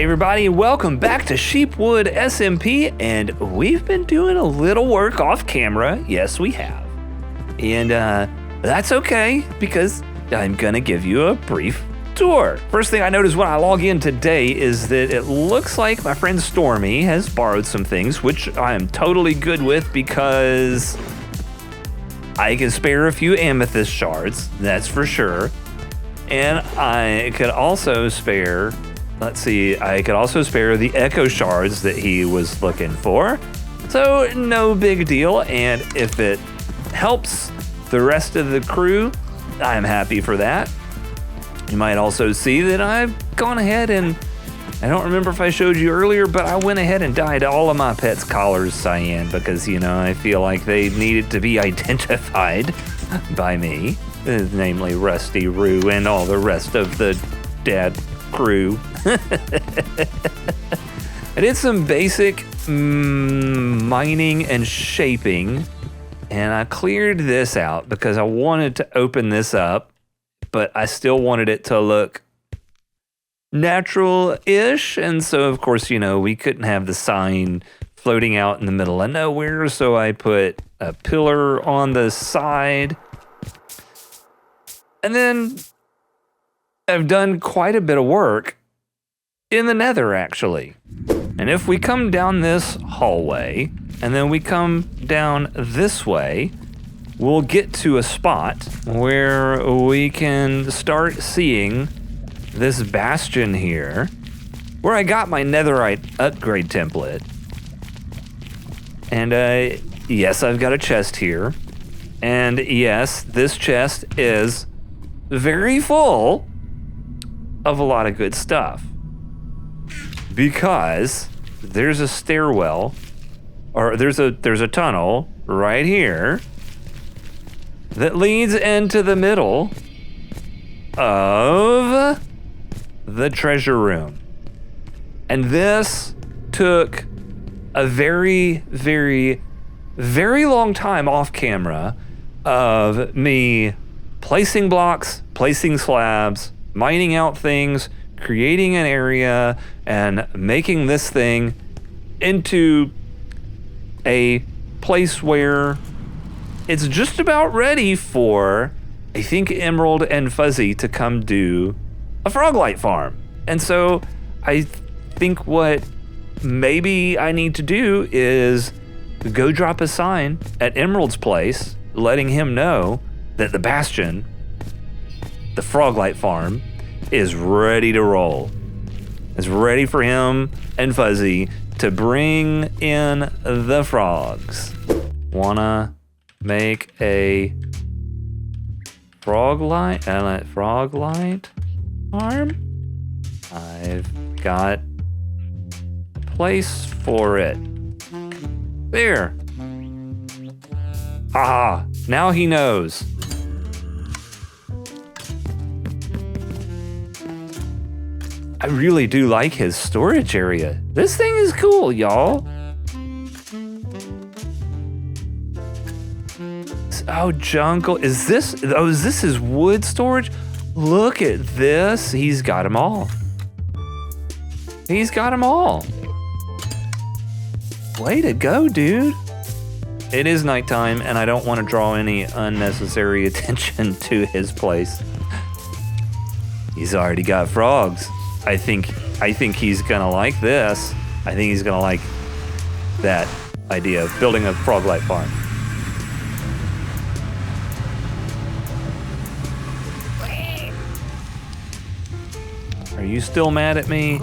everybody, welcome back to Sheepwood SMP, and we've been doing a little work off camera. Yes, we have. And that's okay, because I'm gonna give you a brief tour. First thing I noticed when I log in today is that it looks like my friend Stormy has borrowed some things, which I am totally good with because I can spare a few amethyst shards, that's for sure. And I could also spare, I could also spare the echo shards that he was looking for. So no big deal, and if it helps the rest of the crew, I'm happy for that. You might also see that I've gone ahead and, I don't remember if I showed you earlier, but I went ahead and dyed all of my pets' collars cyan because, you know, I feel like they needed to be identified by me. Namely Rusty, Roo, and all the rest of the dad crew. I did some basic mining and shaping, and I cleared this out because I wanted to open this up, but I still wanted it to look natural-ish, and so of course, you know, we couldn't have the sign floating out in the middle of nowhere, so I put a pillar on the side. And then I've done quite a bit of work in the nether, actually. And if we come down this hallway, and then we come down this way, we'll get to a spot where we can start seeing this bastion here, where I got my netherite upgrade template. And yes, I've got a chest here. And yes, this chest is very full of a lot of good stuff, because there's a stairwell, or there's a tunnel right here that leads into the middle of the treasure room. And this took a very, very, very long time off camera of me placing blocks, placing slabs, mining out things, creating an area, and making this thing into a place where it's just about ready for, I think, Emerald and Fuzzy to come do a Froglight farm. And so I think what maybe I need to do is go drop a sign at Emerald's place, letting him know that the Bastion, the Froglight farm, is ready to roll. It's ready for him and Fuzzy to bring in the frogs. Wanna make a Froglight farm? I've got a place for it. There. Ah, now he knows. I really do like his storage area. This thing is cool, y'all. Oh, jungle. Is this his wood storage? Look at this. He's got them all. He's got them all. Way to go, dude. It is nighttime, and I don't want to draw any unnecessary attention to his place. He's already got frogs. I think he's gonna like this. I think he's gonna like that idea of building a Froglight farm. Are you still mad at me?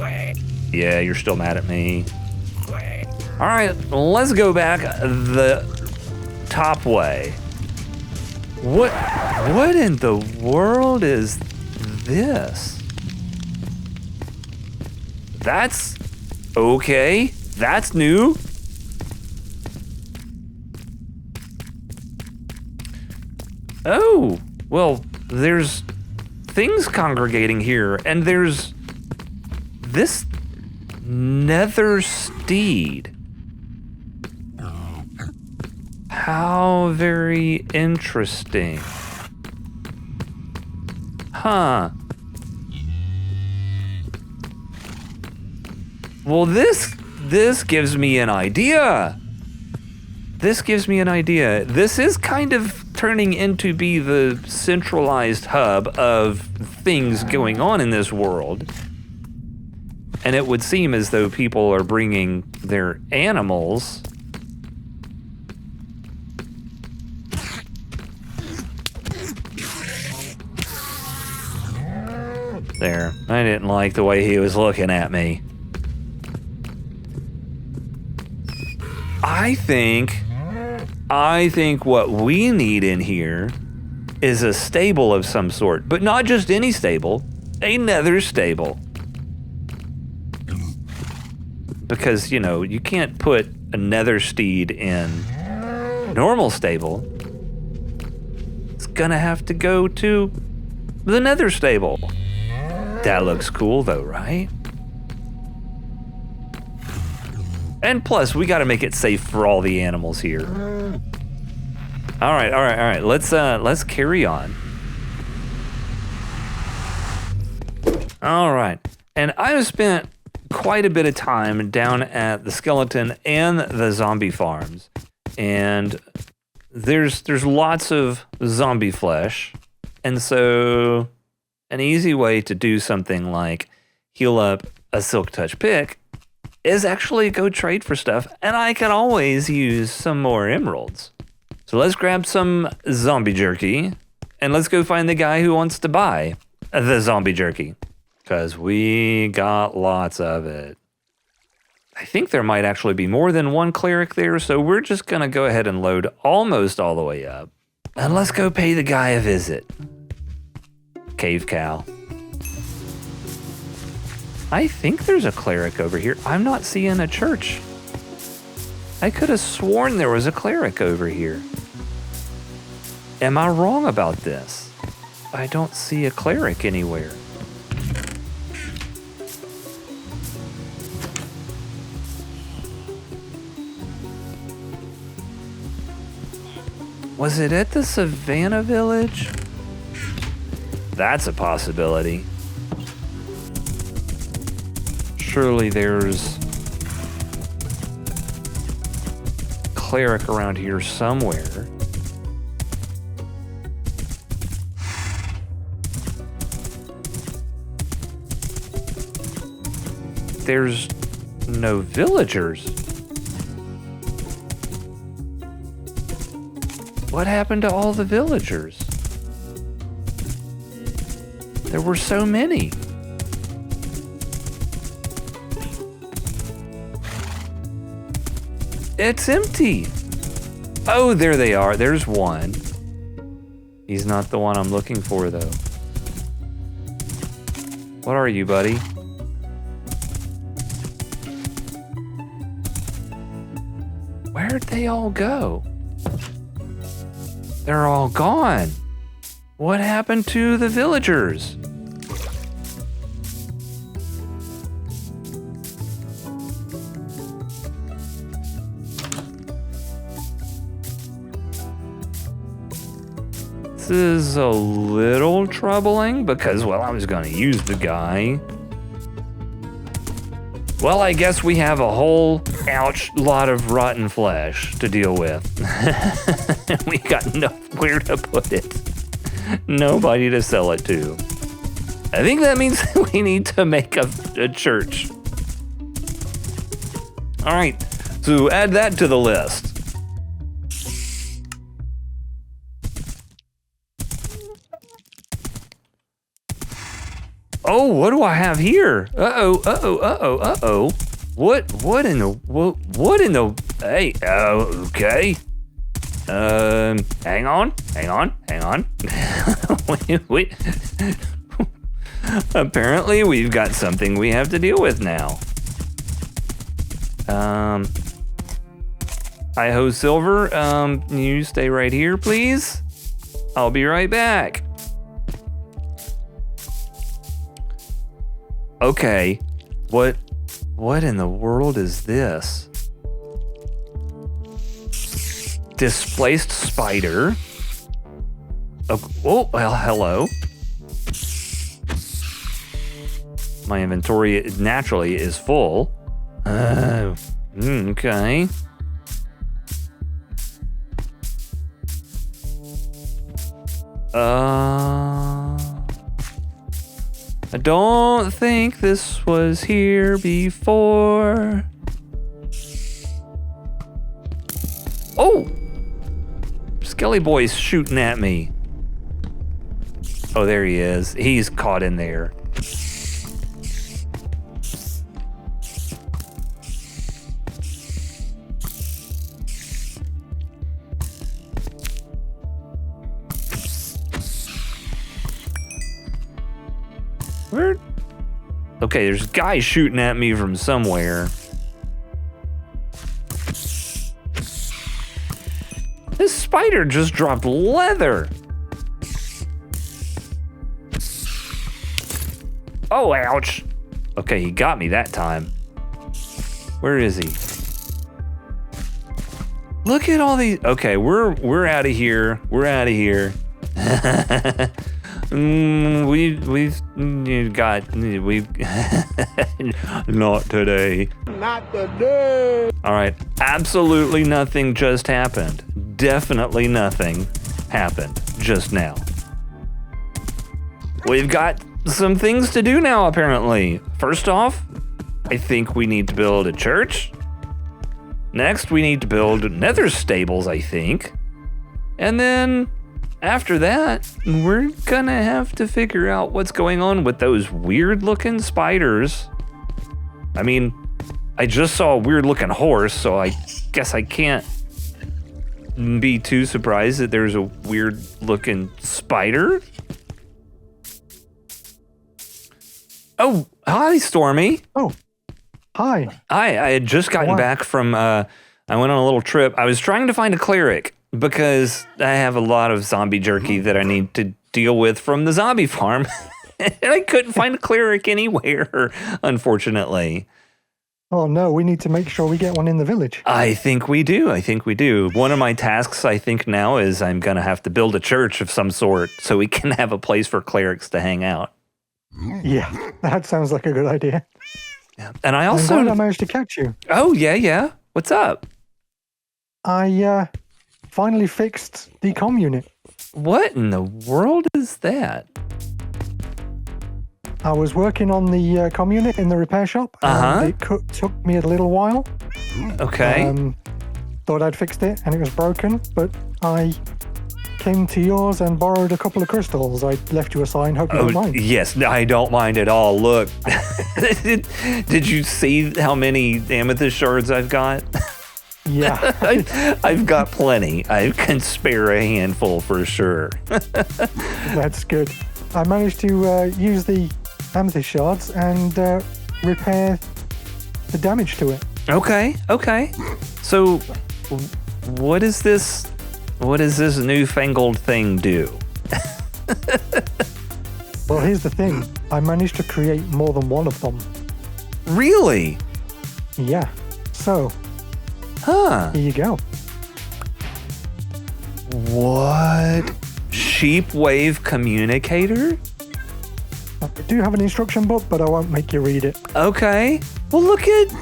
Yeah, you're still mad at me. All right, let's go back the top way. What in the world is this? That's okay. That's new. Oh, well, there's things congregating here, and there's this nether steed. How very interesting. Huh. Well, this gives me an idea. This gives me an idea. This is kind of turning into be the centralized hub of things going on in this world. And it would seem as though people are bringing their animals. There. I didn't like the way he was looking at me. I think what we need in here is a stable of some sort, but not just any stable, a nether stable. Because, you know, you can't put a nether steed in normal stable. It's gonna have to go to the nether stable. That looks cool though, right? And plus, we gotta make it safe for all the animals here. All right. Let's carry on. All right, and I've spent quite a bit of time down at the skeleton and the zombie farms, and there's lots of zombie flesh, and so an easy way to do something like heal up a silk touch pick is actually go trade for stuff, and I can always use some more emeralds. So let's grab some zombie jerky, and let's go find the guy who wants to buy the zombie jerky, because we got lots of it. I think there might actually be more than one cleric there, so we're just gonna go ahead and load almost all the way up. And let's go pay the guy a visit. Cave cow. I think there's a cleric over here. I'm not seeing a church. I could have sworn there was a cleric over here. Am I wrong about this? I don't see a cleric anywhere. Was it at the Savannah Village? That's a possibility. Surely there's a cleric around here somewhere. There's no villagers. What happened to all the villagers? There were so many. It's empty. Oh, there they are. There's one. He's not the one I'm looking for, though. What are you, buddy? Where'd they all go? They're all gone. What happened to the villagers? This is a little troubling because, well, I was going to use the guy. Well, I guess we have a whole lot of rotten flesh to deal with. We got nowhere to put it. Nobody to sell it to. I think that means we need to make a church. All right, so add that to the list. Oh, what do I have here? Uh-oh. What in the, hey, okay. Hang on. Wait. Apparently we've got something we have to deal with now. Hi-ho Silver, you stay right here, please? I'll be right back. Okay, what in the world is this? Displaced spider. Oh, well, hello. My inventory naturally is full. Okay. I don't think this was here before. Oh! Skelly Boy's shooting at me. Oh, there he is. He's caught in there. Where? Okay, there's guys shooting at me from somewhere. This spider just dropped leather. Oh, ouch. Okay, he got me that time. Where is he? Look at all these. Okay, we're out of here. We're out of here. We've not today. Not today. All right, absolutely nothing just happened. Definitely nothing happened just now. We've got some things to do now, apparently. First off, I think we need to build a church. Next, we need to build nether stables, I think. And then after that, we're gonna have to figure out what's going on with those weird looking spiders. I mean, I just saw a weird looking horse, so I guess I can't be too surprised that there's a weird looking spider. Oh, hi, Stormy. Oh, hi. Hi, I had just gotten back from, I went on a little trip. I was trying to find a cleric because I have a lot of zombie jerky that I need to deal with from the zombie farm. And I couldn't find a cleric anywhere, unfortunately. Oh no, we need to make sure we get one in the village. I think we do. I think we do. One of my tasks, I think now, is I'm going to have to build a church of some sort so we can have a place for clerics to hang out. Yeah, that sounds like a good idea. Yeah. And I also... I'm glad I managed to catch you. Oh, yeah. What's up? I finally fixed the comm unit. What in the world is that? I was working on the comm unit in the repair shop. And it took me a little while. Okay. Thought I'd fixed it and it was broken, but I came to yours and borrowed a couple of crystals. I left you a sign, hope you don't mind. Yes, I don't mind at all. Look, did you see how many amethyst shards I've got? Yeah. I've got plenty. I can spare a handful for sure. That's good. I managed to use the amethyst shards and repair the damage to it. Okay. So, what is this? What does this newfangled thing do? Well, here's the thing. I managed to create more than one of them. Really? Yeah. So, here you go. What? Sheep wave communicator? I do have an instruction book, but I won't make you read it. Okay. Well, look at...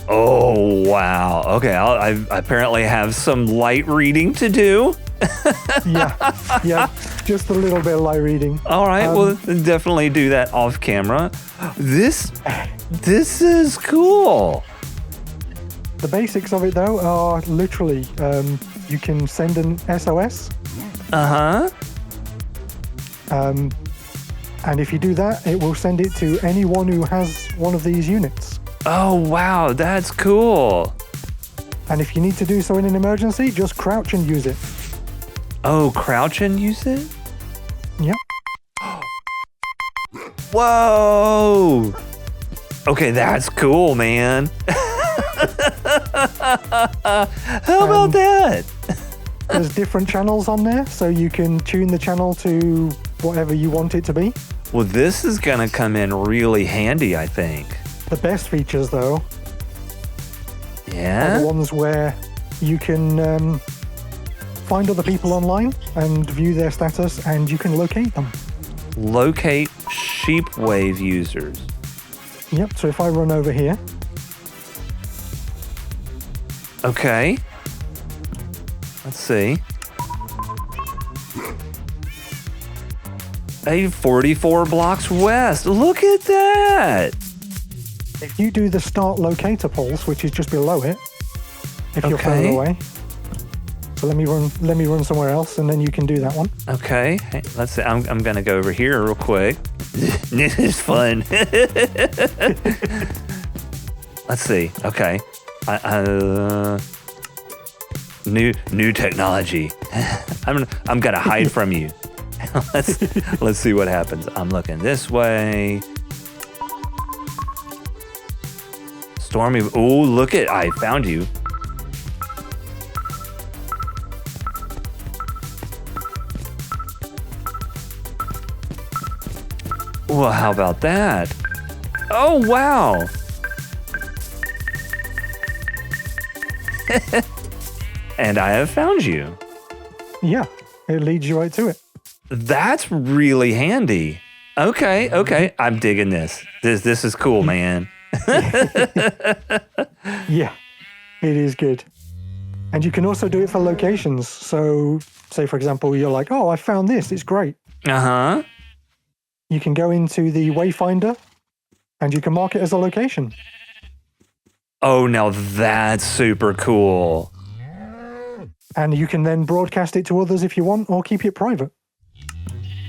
Oh, wow. Okay, I apparently have some light reading to do. Yeah, just a little bit of light reading. All right, well, definitely do that off camera. This is cool. The basics of it, though, are literally you can send an SOS. And if you do that, it will send it to anyone who has one of these units. Oh, wow, that's cool. And if you need to do so in an emergency, just crouch and use it. Oh, crouch and use it? Yep. Whoa! Okay, that's cool, man. How about that? There's different channels on there, so you can tune the channel to whatever you want it to be. Well, this is gonna come in really handy, I think. The best features, though, are the ones where you can find other people online and view their status, and you can locate them. Locate sheep wave users. Yep, so if I run over here, Okay. Let's see. 44 blocks west. Look at that. If you do the start locator pulse, which is just below it, if you're further away. So let me run somewhere else, and then you can do that one. Okay. Hey, let's see. I'm gonna go over here real quick. This is fun. Let's see. Okay. New technology. I'm gonna hide from you. Let's see what happens. I'm looking this way. Stormy. Oh, look at! I found you. Well, how about that? Oh, wow. And I have found you. Yeah, it leads you right to it. That's really handy. Okay. I'm digging this. This is cool, man. Yeah, it is good. And you can also do it for locations. So, say, for example, you're like, oh, I found this. It's great. Uh-huh. You can go into the Wayfinder and you can mark it as a location. Oh, now that's super cool. And you can then broadcast it to others if you want, or keep it private.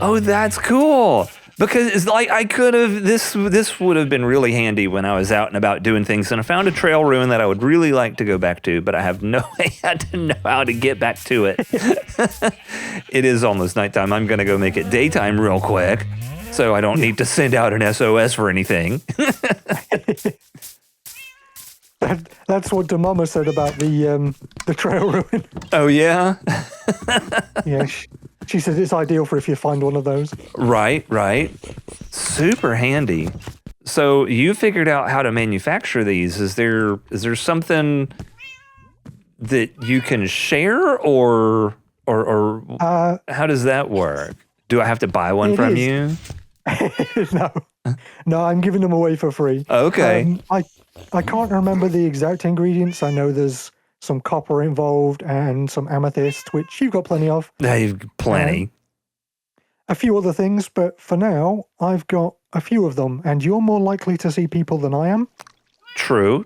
Oh, that's cool. Because it's like I could have, this would have been really handy when I was out and about doing things, and I found a trail ruin that I would really like to go back to, but I have no idea to know how to get back to it. It is almost nighttime. I'm going to go make it daytime real quick, so I don't need to send out an SOS for anything. That's what the mama said about the trail ruin. Oh, yeah? Yeah, she said it's ideal for if you find one of those. Right. Super handy. So you figured out how to manufacture these. Is there something that you can share, or how does that work? Do I have to buy one from you? No, I'm giving them away for free. Okay. I can't remember the exact ingredients. I know there's some copper involved and some amethyst, which you've got plenty of. You've plenty. A few other things, but for now, I've got a few of them, and you're more likely to see people than I am. True.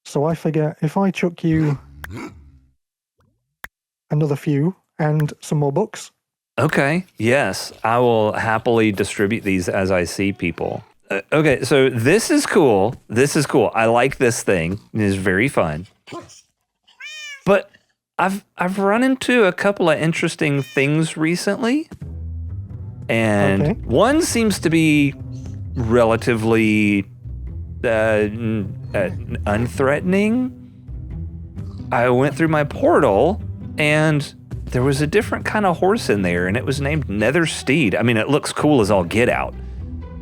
So I figure if I chuck you another few and some more books. Okay. Yes, I will happily distribute these as I see people. Okay, so this is cool. I like this thing. It is very fun. But I've run into a couple of interesting things recently. And one seems to be relatively unthreatening. I went through my portal and there was a different kind of horse in there, and it was named Nether Steed. I mean, it looks cool as all get out.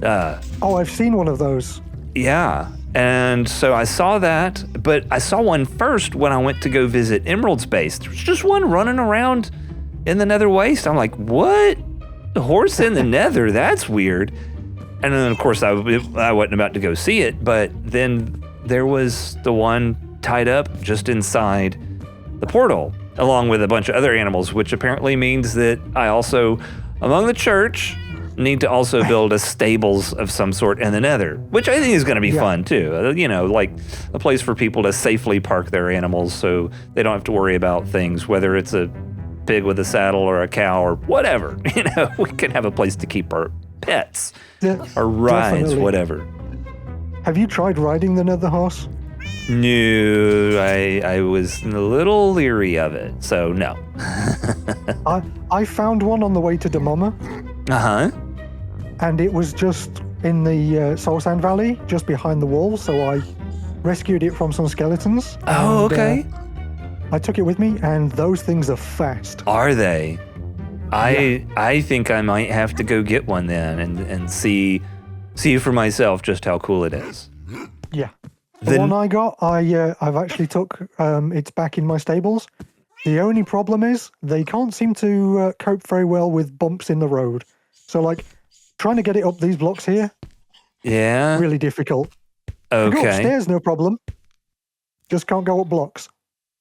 I've seen one of those. Yeah, and so I saw that, but I saw one first when I went to go visit Emerald's base. There was just one running around in the Nether Waste. I'm like, what? A horse in the Nether? That's weird. And then, of course, I wasn't about to go see it, but then there was the one tied up just inside the portal, along with a bunch of other animals, which apparently means that I also, among the church, need to also build a stables of some sort in the Nether, which I think is going to be fun too. Like a place for people to safely park their animals so they don't have to worry about things, whether it's a pig with a saddle or a cow or whatever. We can have a place to keep our pets or rides, definitely. Whatever. Have you tried riding the Nether horse? No, I was a little leery of it, so no. I found one on the way to Damoma. Uh-huh. And it was just in the Soul Sand Valley, just behind the wall, so I rescued it from some skeletons. Oh, okay. I took it with me, and those things are fast. Are they? I think I might have to go get one then and see for myself just how cool it is. Yeah. The one I got, I've actually took, it's back in my stables. The only problem is they can't seem to cope very well with bumps in the road. So, like, trying to get it up these blocks here, really difficult. Okay. To go upstairs, no problem. Just can't go up blocks.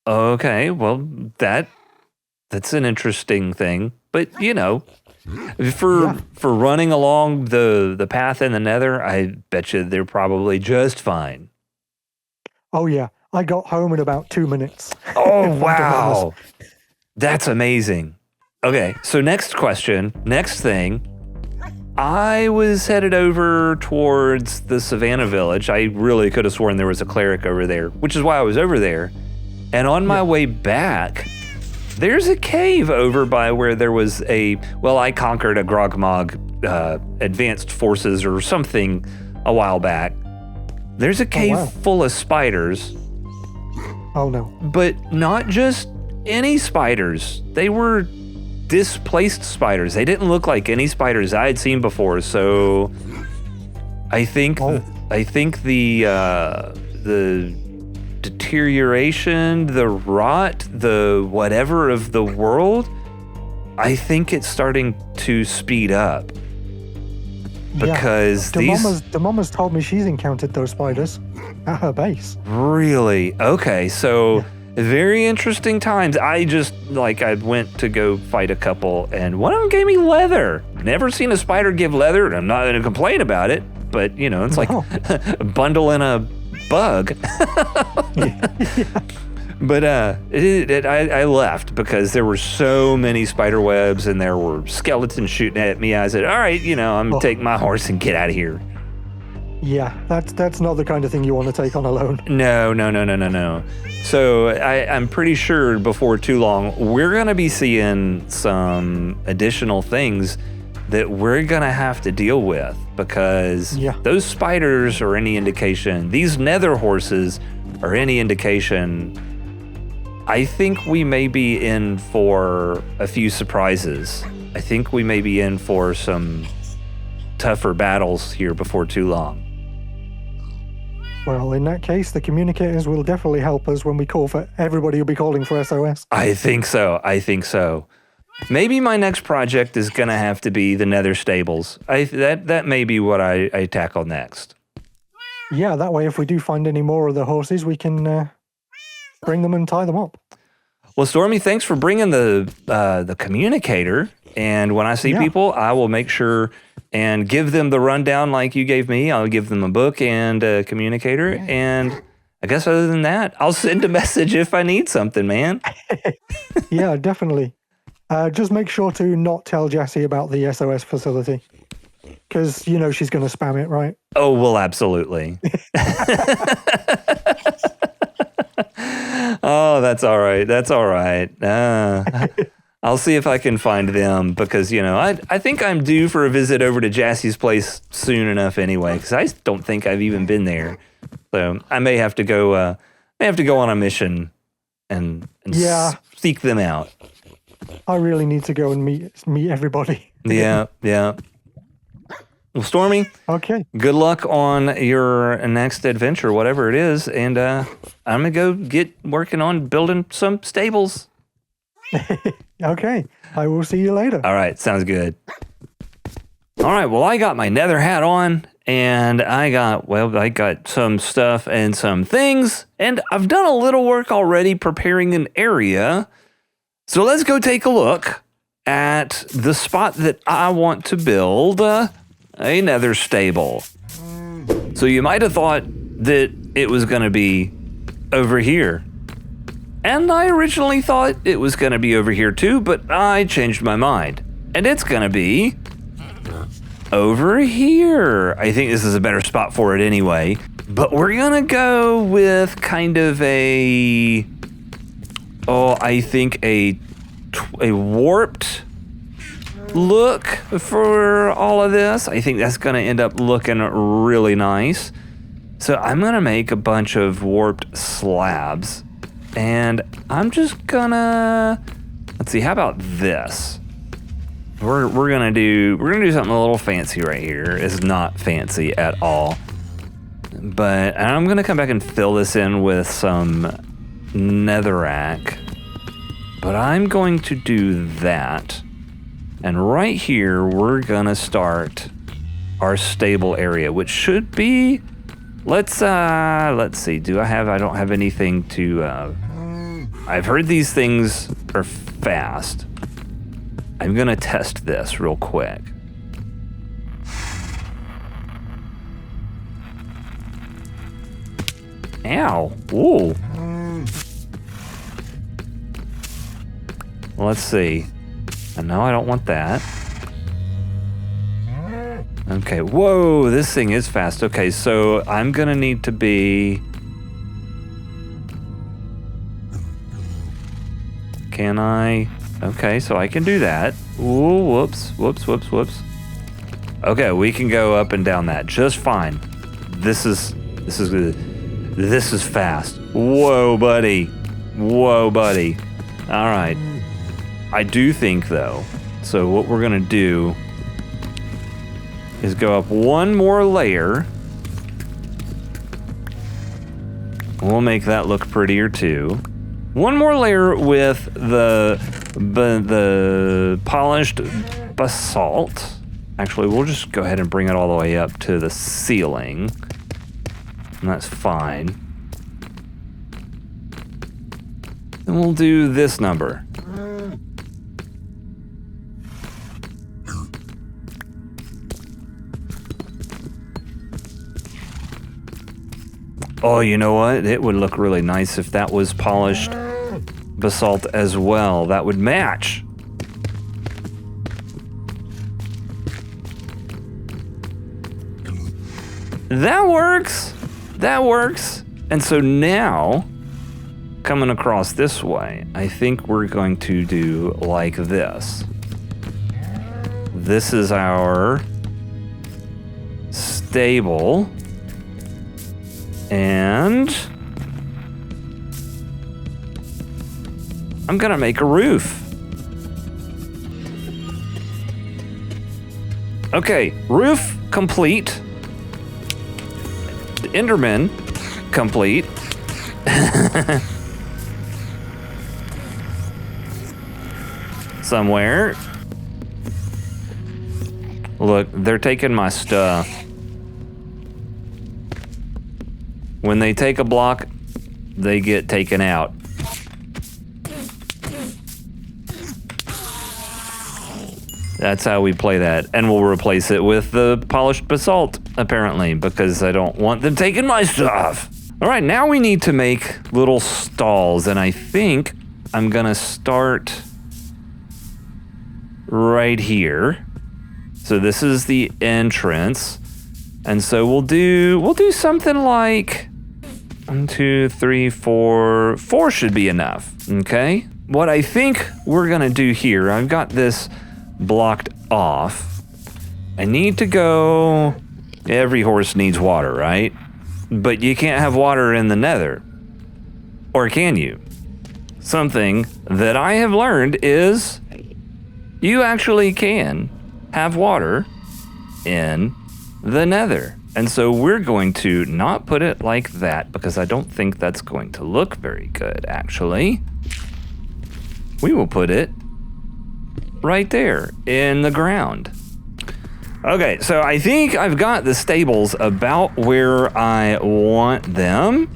Okay, well, that's an interesting thing. But, for running along the path in the nether, I bet you they're probably just fine. Oh, yeah. I got home in about 2 minutes. Oh, wow. That's amazing. Okay, so next thing. I was headed over towards the Savannah Village. I really could have sworn there was a cleric over there, which is why I was over there. And on my way back, there's a cave over by where there was I conquered a Grogmog advanced forces or something a while back. There's a cave full of spiders. Oh, no. But not just any spiders. They were displaced spiders. They didn't look like any spiders I had seen before. So I think the deterioration, the rot, the whatever of the world, I think it's starting to speed up. Because the mama's told me she's encountered those spiders at her base. Really? Okay, so very interesting times. I went to go fight a couple, and one of them gave me leather. Never seen a spider give leather, and I'm not going to complain about it, but, it's like bundling a bug. But I left because there were so many spider webs and there were skeletons shooting at me. I said, all right, I'm going to take my horse and get out of here. Yeah, that's not the kind of thing you want to take on alone. No. So I'm pretty sure before too long, we're going to be seeing some additional things that we're going to have to deal with because those spiders are any indication, these nether horses are any indication. I think we may be in for a few surprises. I think we may be in for some tougher battles here before too long. Well, in that case, the communicators will definitely help us when we call for everybody will be calling for SOS. I think so. Maybe my next project is going to have to be the nether stables. That may be what I tackle next. Yeah, that way if we do find any more of the horses, we can bring them and tie them up. Well, Stormy, thanks for bringing the communicator. And when I see people, I will make sure and give them the rundown like you gave me. I'll give them a book and a communicator. And I guess other than that, I'll send a message if I need something, man. Yeah, definitely. Just make sure to not tell Jessie about the SOS facility. Because, she's going to spam it, right? Oh, well, absolutely. Oh, that's all right. I'll see if I can find them because, I think I'm due for a visit over to Jassie's place soon enough anyway, because I don't think I've even been there. So I may have to go on a mission and seek them out. I really need to go and meet everybody. Yeah. Well, Stormy. Okay. Good luck on your next adventure, whatever it is, and I'm gonna go get working on building some stables. Okay. I will see you later. All right. Sounds good. All right. Well, I got my nether hat on, and I got some stuff and some things, and I've done a little work already preparing an area. So let's go take a look at the spot that I want to build a nether stable. So you might have thought that it was going to be over here. And I originally thought it was going to be over here too, but I changed my mind. And it's going to be over here. I think this is a better spot for it anyway. But we're going to go with kind of a warped look for all of this. I think that's going to end up looking really nice. So I'm going to make a bunch of warped slabs. And I'm just gonna, let's see, how about this? We're gonna do something a little fancy right here. It's not fancy at all. But I'm gonna come back and fill this in with some netherrack. But I'm going to do that. And right here, we're gonna start our stable area, which should be Let's see. I don't have anything to, I've heard these things are fast. I'm gonna test this real quick. Ow. Ooh. Let's see. No, I don't want that. Okay, whoa, this thing is fast. Okay, so I'm gonna need to be... Can I? Okay, so I can do that. Ooh, whoops. Okay, we can go up and down that just fine. This is fast. Whoa, buddy. All right. I do think, though, so what we're going to do is go up one more layer. We'll make that look prettier, too. One more layer with the polished basalt. Actually, we'll just go ahead and bring it all the way up to the ceiling. And that's fine. Then we'll do this number. Oh, you know what? It would look really nice if that was polished basalt as well. That would match. That works. And so now, coming across this way, I think we're going to do like this. This is our stable. And I'm gonna make a roof. Okay, roof complete. The Enderman complete. Somewhere. Look, they're taking my stuff. When they take a block, they get taken out. That's how we play that. And we'll replace it with the polished basalt, apparently, because I don't want them taking my stuff. All right, now we need to make little stalls, and I think I'm gonna start right here. So this is the entrance. And so we'll do something like 1, 2, 3, 4. 4 should be enough, okay? What I think we're gonna do here, I've got this blocked off. I need to go, every horse needs water, right? But you can't have water in the nether. Or can you? Something that I have learned is you actually can have water in the nether. And so we're going to not put it like that because I don't think that's going to look very good, actually. We will put it right there in the ground. Okay, so I think I've got the stables about where I want them.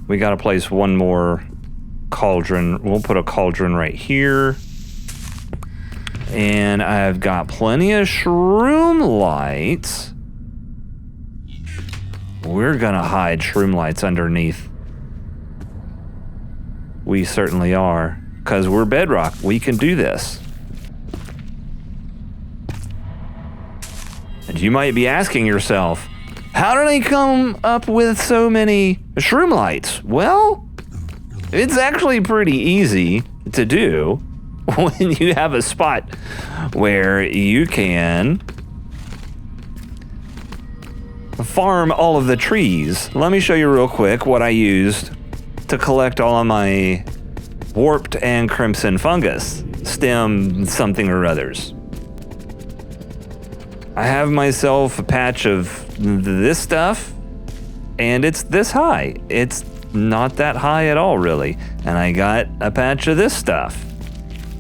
We gotta place one more cauldron. We'll put a cauldron right here. And I've got plenty of shroom lights. We're gonna hide shroom lights underneath. We certainly are, because we're bedrock. We can do this. And you might be asking yourself, how do they come up with so many shroom lights? Well, it's actually pretty easy to do when you have a spot where you can farm all of the trees. Let me show you real quick what I used to collect all of my warped and crimson fungus, stem something or others. I have myself a patch of this stuff, and it's this high. It's not that high at all, really. And I got a patch of this stuff.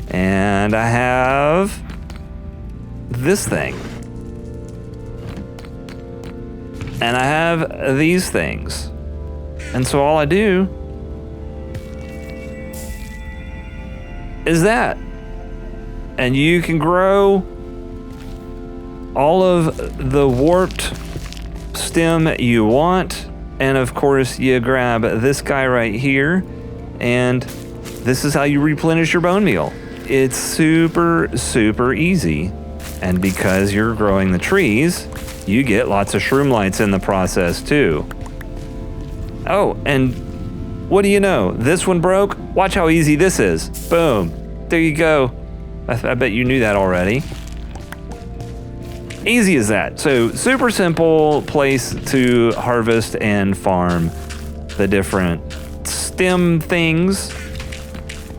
And I have this thing. and I have these things. And so all I do is that. And you can grow all of the warped stem you want. And of course, you grab this guy right here, and this is how you replenish your bone meal. It's super, super easy. And because you're growing the trees, you get lots of shroom lights in the process too. Oh, and what do you know? This one broke. Watch how easy this is. Boom. There you go. I bet you knew that already. Easy as that. So super simple place to harvest and farm the different stem things.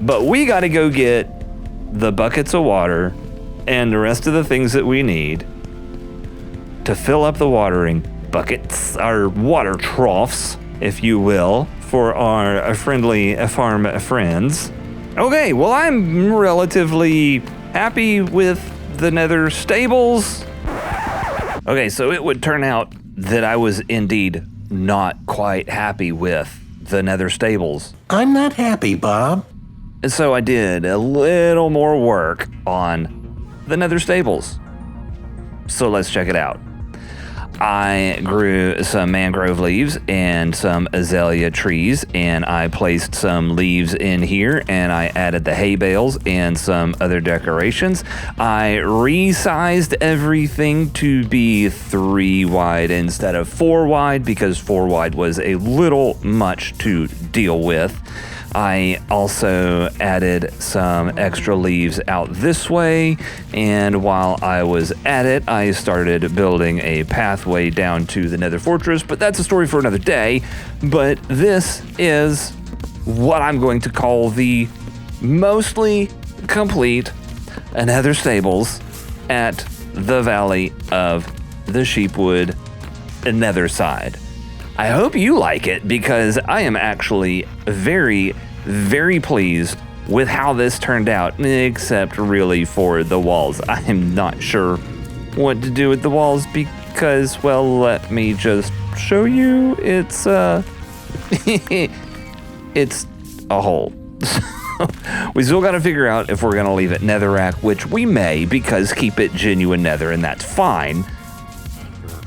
But we got to go get the buckets of water and the rest of the things that we need to fill up the watering buckets, our water troughs, if you will, for our friendly farm friends. Okay, well, I'm relatively happy with the nether stables. Okay, so it would turn out that I was indeed not quite happy with the nether stables. I'm not happy, Bob. And so I did a little more work on the nether stables. So let's check it out. I grew some mangrove leaves and some azalea trees, and I placed some leaves in here, and I added the hay bales and some other decorations. I resized everything to be 3 wide instead of 4 wide because 4 wide was a little much to deal with. I also added some extra leaves out this way, and while I was at it, I started building a pathway down to the Nether Fortress, but that's a story for another day. But this is what I'm going to call the mostly complete Nether stables at the Valley of the Sheepwood Nether side. I hope you like it because I am actually very, very pleased with how this turned out, except really for the walls. I'm not sure what to do with the walls because, well, let me just show you. It's it's a hole. We still got to figure out if we're going to leave it netherrack, which we may because keep it genuine nether and that's fine.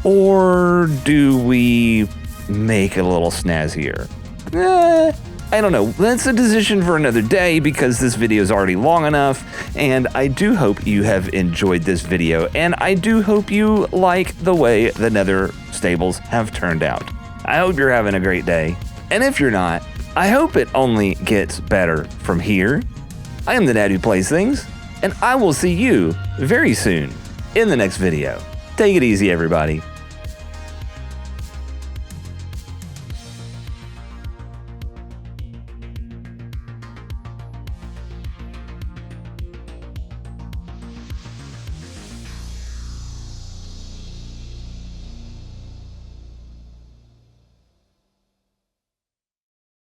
Or do we make it a little snazzier? I don't know. That's a decision for another day because this video is already long enough, and I do hope you have enjoyed this video, and I do hope you like the way the nether stables have turned out. I hope you're having a great day, and if you're not, I hope it only gets better from here. I am the Dad Who Plays Things, and I will see you very soon in the next video. Take it easy, everybody.